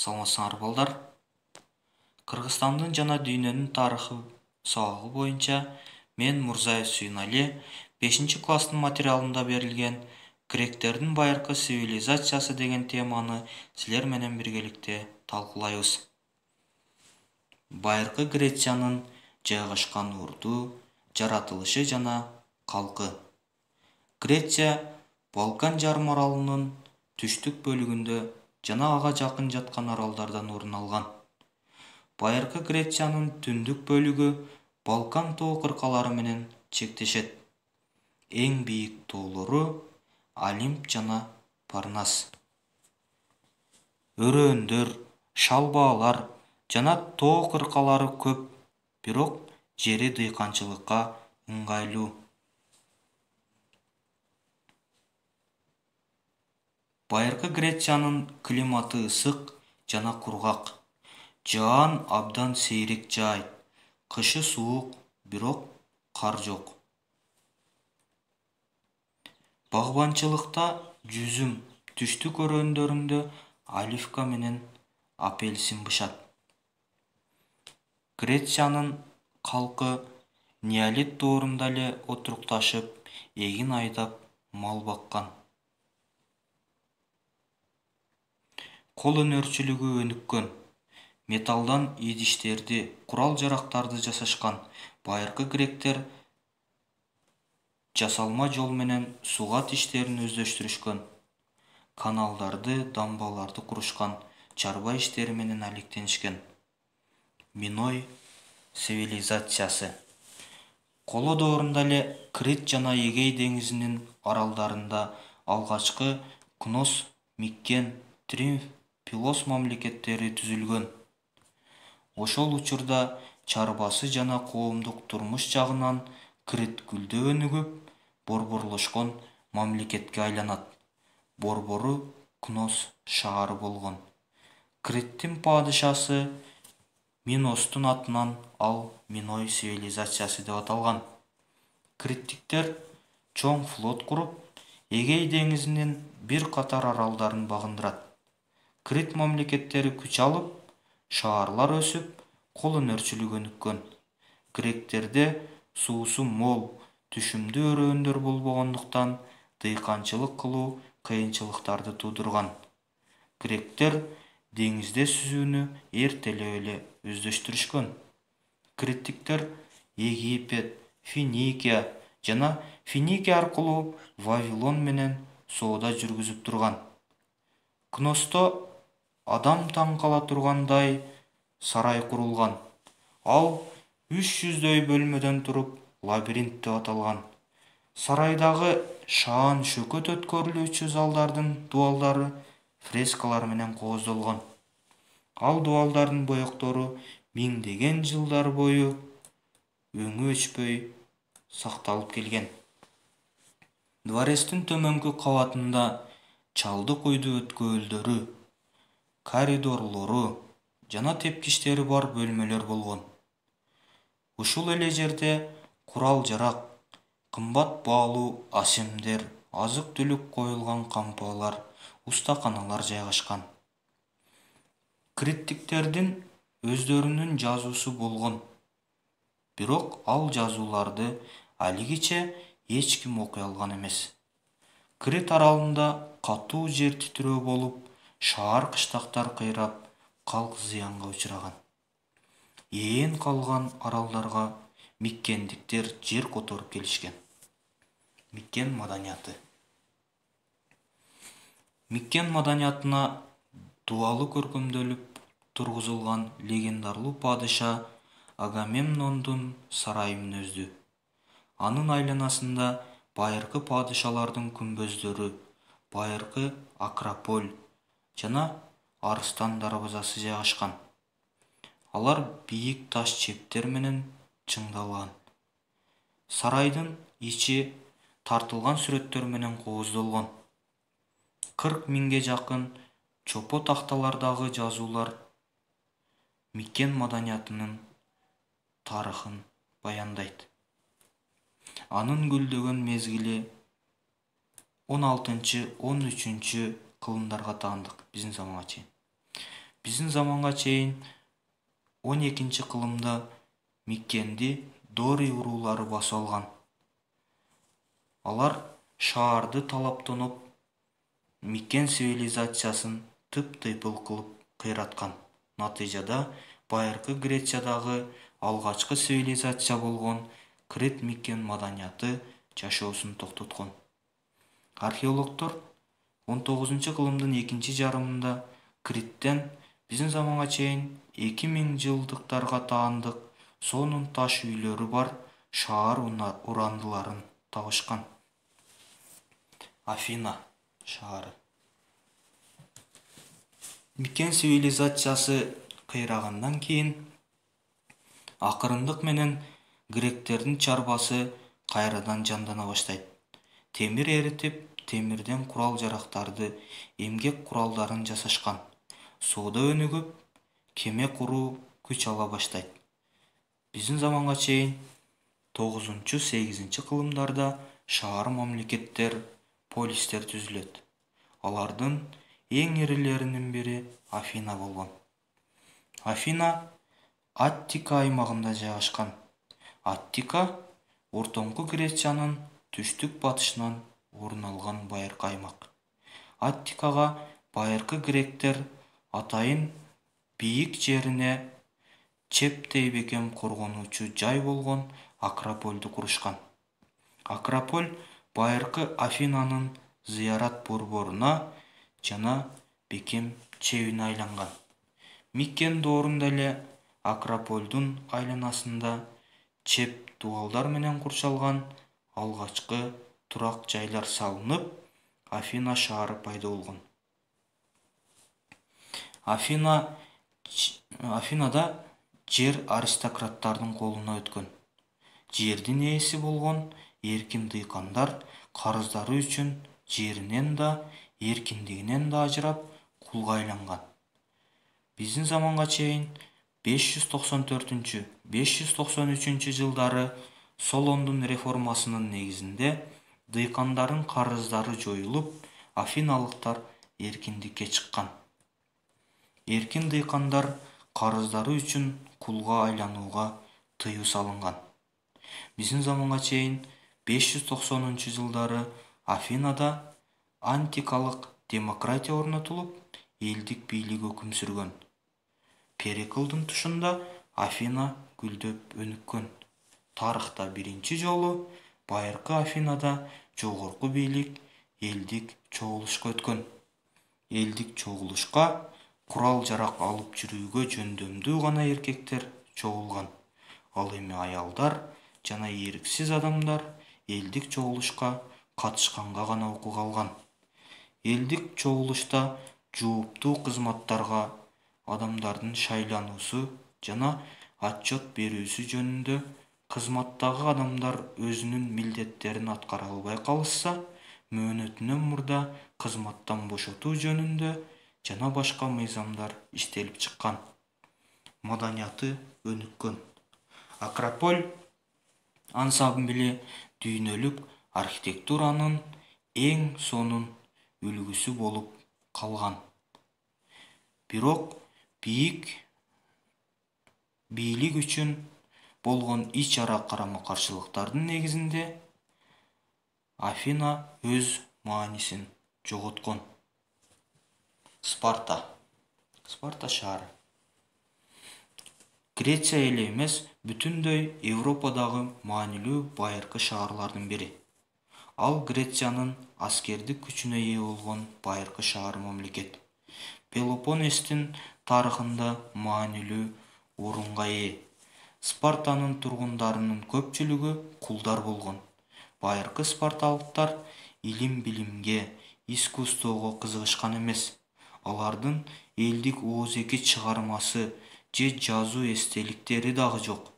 Саламатсыңар балдар. Кыргызстандын жана дүйнөнүн тарыхы сабагы боюнча мен Мурзаев Сүйүнали 5-класстын материалында берилген гректердин байыркы цивилизациясы деген теманы силер менен биргеликте талкуулайбыз. Байыркы Грециянын жайгашкан урду, жаратылышы жана калкы. Греция Балкан жарым аралынын түштүк бөлүгүндө жана ага жакын жаткан аралдардан орун алган. Байыркы Грециянын түндүк бөлүгү Балкан тоо кыркалары менен чектешет. Эң бийик тоолору Олимп жана Парнас. Өрөөндөр, шалбаалар жана тоо кыркалары көп, бирок жери дыйканчылыкка ыңгайлуу. Байыркы Грециянын климаты ысык жана кургак. Жаан абдан сейрек жаайт. Кышы суук, бирок кар жок. Багбанчылыкта жүзүм, түштүк өрөөндөрүндө оливка менен апельсин бышат. Грециянын калкы неолит доорунда эле отурукташып, эгин айдап, мал баккан. Кол өнөрчүлүгү өнүккөн. Металлдан идиштерди, курал-жарактарды жасашкан. Байыркы гректер жасалма жол менен сугат иштерин өздөштүрүшкөн. Каналдарды, дамбаларды курушкан, чарба иштери менен алектенишкен. Миной цивилизациясы. Коло доорунда эле Крит жана Эгей деңизинин аралдарында алгачкы Кнос, Миккен, Тринф, Пилос мамлекеттери түзүлгөн. Ошол учурда чарбасы жана коомдук турмуш жагынан Крит гүлдөө өнүгүп, борборлошкон мамлекетке айланат. Борбору Кнос шаары болгон. Криттин падышасы Миностун атынан ал Миной цивилизациясы деп аталган. Криттиктер чоң флот куруп, Эгей деңизинин бир катар аралдарын багындырат. Крит мамлекеттери күч алып, шаарлар өсүп, кол өнөрчүлүгү өнүккөн. Гректерде суусу мол, түшүмдүү өрөөөндөр болбогондуктан дыйканчылык кылуу кыйынчылыктарды туудурган. Гректер деңизде сүзүүнү эртелеп эле өздөштүрүшкөн. Криттиктер Египет, Финикия жана Финикия аркылуу Вавилон менен соода жүргүзүп турган. Кносто адам таң кала тургандай сарай курулган. Ал 300дөй бөлмөдөн туруп лабиринт деп аталган. Сарайдагы шаан шөкөт өткөрүлүүчү залдардын дубалдары фрескалар менен кооздолгон. Ал дубалдардын боектору миңдеген жылдар бою өңү өчпөй сакталып келген. Дворецтин төмөнкү кабатында чалдык үйдү өткөөлдөрү, коридорлору жана тепкичтери бар бөлмөлөр болгон. Ушул эле жерде курал-жарак, кымбат баалуу асемдер, азык-түлүк коюлган кампалар, устаканалар жайгашкан. Криттиктердин өздөрүнүн жазуусу болгон. Бирок ал жазууларды алигиче эч ким окуй алган эмес. Крит аралында катуу жер титирөө болуп, шаар кыштактар кыйрап, калк зыянга учураган. Ээн калган аралдарга миккендиктер жер которуп келишкен. Миккен маданияты. Миккен маданиятына дубалы көркөмдөлүп тургузулган легендарлуу падыша Агамемнондун сарайы мүнөздүү. Анын айланасында байыркы падышалардын күмбөздөрү, байыркы Акрополь жана Арыстан дарбазасы жайгашкан. Алар бийик таш чептер менен чыңдалган. Сарайдын ичи тартылган сүрөттөр менен кооздолгон. 40 миңге жакын чопо такталардагы жазуулар Миккен маданиятынын тарыхын баяндайт. Анын гүлдөгөн мезгили 16-13 кылымдарга таандык, биздин заманга чейин. Биздин заманга чейин 12-кылымда Миккенди Дори уруулары басып алган. Алар шаарды талаптанып, Миккен цивилизациясын тып-тыйпыл кылып кыйраткан. Натыйжада байыркы Грециядагы алгачкы цивилизация болгон Крит Миккен маданияты жашоосун токтоткон. Археологдор 19-кылымдын экинчи жарымында Криттен биздин заманга чейин 2000 жылдыктарга таандык сонун таш үйлөрү бар шаар урандыларын табышкан. Афина шаары. Миккен цивилизациясы кыйрагандан кийин акырындык менен гректердин чарбасы кайрадан жандана баштайт. Темир эритип, темирден курал-жарактарды, эмгек куралдарын жасашкан. Соода өнүгүп, кеме куруу күч ала баштайт. Биздин заманга чейин 9-8 кылымдарда шаар мамлекеттер, полистер түзүлөт. Алардын эң ирилеринин бири Афина болгон. Афина Аттика аймагында жайгашкан. Аттика Ортоңку Грециянын түштүк батышынан орун алган байыркы аймак. Аттикага байыркы гректер атайын бийик жерине чептей бекем коргонуучу жай болгон Акрополду курушкан. Акрополь байыркы Афинанын зыярат борборуна жана бекем чебине айланган. Миккен доорунда эле Акропольдун айланасында чеп дубалдар менен курчалган алгачкы турак жайлар салынып, Афина шаары пайда болгон. Афинада жер аристократтардын колуна өткөн. Жердин ээси болгон эркин дыйкандар карыздары үчүн жеринен да, эркиндигинен да ажырап, кулга айланган. Биздин заманга чейин 594-593 жылдары Солондун реформасынын негизинде дыйкандардын карыздары жоюлуп, афиналыктар эркиндикке чыккан. Эркин дыйкандар карыздары үчүн кулга айланууга тыюу салынган. Биздин заманга чейин 590-жылдары Афинада антикалык демократия орнотулуп, элдик бийлик өкүм сүргөн. Периклдун тушунда Афина гүлдөп өнүккөн. Тарыхта биринчи жолу байыркы Афинада жогорку бийлик элдик чогулушка өткөн. Элдик чогулушка курал-жарак алып жүрүүгө жөндөмдүү гана эркектер чогулган. Ал эми аялдар жана эрксиз адамдар элдик чогулушка катышканга гана укук алган. Элдик чогулушта жооптуу кызматтарга адамдардын шайлануусу жана отчет берүүсү жөнүндө кызматтагы адамдар өзүнүн милдеттерин аткара албай калышса, мөөнөтүнөн мурда кызматтан бошотуу жөнүндө жана башка мыйзамдар иштелип чыккан. Маданияты өнүккөн. Акрополь ансамбли дүйнөлүк архитектуранын эң сонун үлгүсү болуп калган. Бирок бийлик үчүн болгон ич ара карама-каршылыктардын негизинде Афина өз маанисин жоготкон. Спарта шаары. Греция эле эмес, бүтүндөй Европадагы маанилүү байыркы шаарлардын бири. Ал Грециянын аскердик күчүнө ээ болгон байыркы шаар мамлекет. Пелопоннестин тарыхында маанилүү орунга ээ. Спартанын тургундарынын көпчүлүгү кулдар болгон. Байыркы спарталыктар илим-билимге, искусствого кызыгышкан эмес. Алардын элдик ооз-эки чыгармасы же жазуу эстеликтери дагы жок.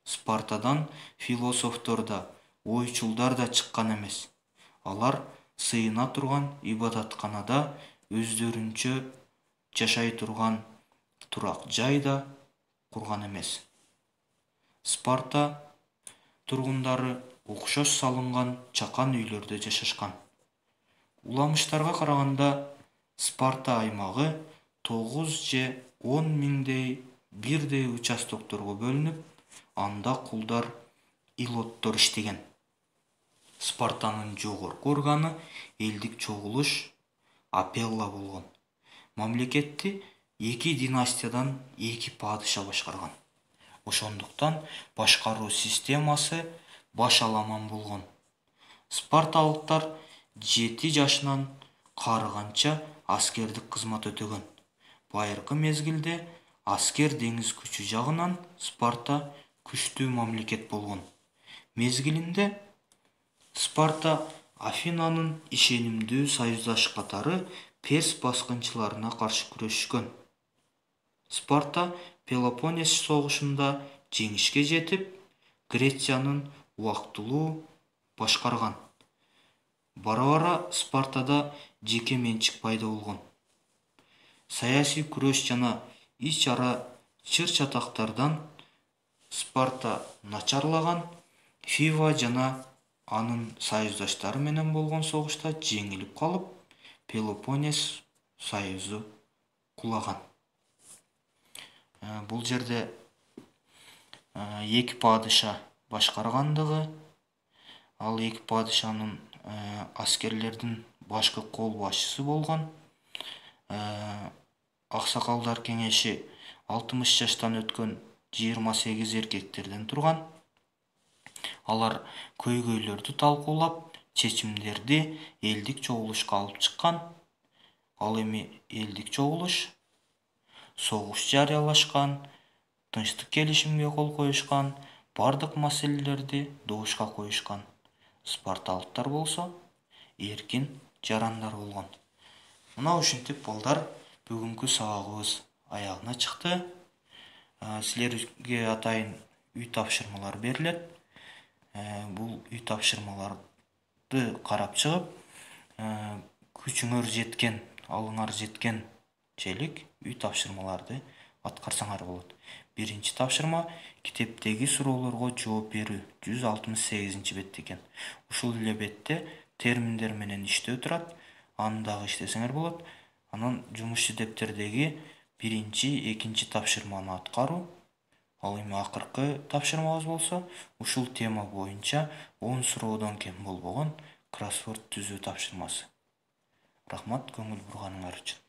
Спартадан философтор да, ойчулдар да чыккан эмес. Алар сыйына турган ибадатканада өздөрүнчө жашай турган турак жай да курган эмес. Спарта тургундары окшош салынган чакан үйлөрдө жашашкан. Уламыштарга караганда Спарта аймагы 9 же 10 миңдей бирдей участокторго бөлүнүп, анда кулдар илоттор иштеген. Спартанын жогорку органы элдик чогулуш Апелла болгон. Мамлекетти 2 династиядан 2 падыша башкарган. Ошондуктан башкаруу системасы башаламан болгон. Спарталыктар 7 жашынан карыганча аскердик кызмат өтөгөн. Байыркы мезгилде аскер деңиз күчү жагынан Спарта күчтүү мамлекет болгон. Мезгилинде Спарта Афинанын ишенимдүү союздаш катары Перс баскынчыларына каршы күрөшкөн. Спарта Пелопоннес согушунда жеңишке жетип, Грециянын убактылуу башкарган. Бара-бара Спартада жеке менчик пайда болгон. Саясий күрөш жана ич-ара чыр-чатактардан Спарта начарлаган. Фива жана анын союздаштары менен болгон согушта жеңилип калып, Пелопоннес союзу кулаган. Бул жерде 2 падыша башкаргандыгы, ал 2 падышанын аскерлердин башкы кол башчысы болгон. Аксакалдар кеңеши 60 жаштан өткөн 28 эркектерден турган. Алар көйгөйлөрдү талкуулап, чечимдерди элдик чогулушка алып чыккан. Ал эми элдик чогулуш согуш жарыялашкан, тынчтык келишимге кол коюшкан, бардык маселелерди добушка коюшкан. Спарталыктар болсо эркин жарандар болгон. Мына ушинтип балдар, бүгүнкү сабагыбыз аягына чыкты. Силерге атайын үй тапшырмалар берилет. Бул үй тапшырмаларды карап чыгып, күчүңөр жеткен, алыңар жеткенчелик үй тапшырмаларды аткарсаңар болот. Биринчи тапшырма китептеги суроолорго жооп берүү 168 бетте экен. Ушул эле бетте терминдер менен иштөө турат. Аны дагы иштесеңер болот. Анан жумушчу дептердеги биринчи, экинчи тапшырманы аткаруу. Ал эми акыркы тапшырмабыз болсо, ушул тема боюнча 10 суроодон кем болбогон кроссворд түзүү тапшырмасы. Рахмат көңүл бурганыңар үчүн.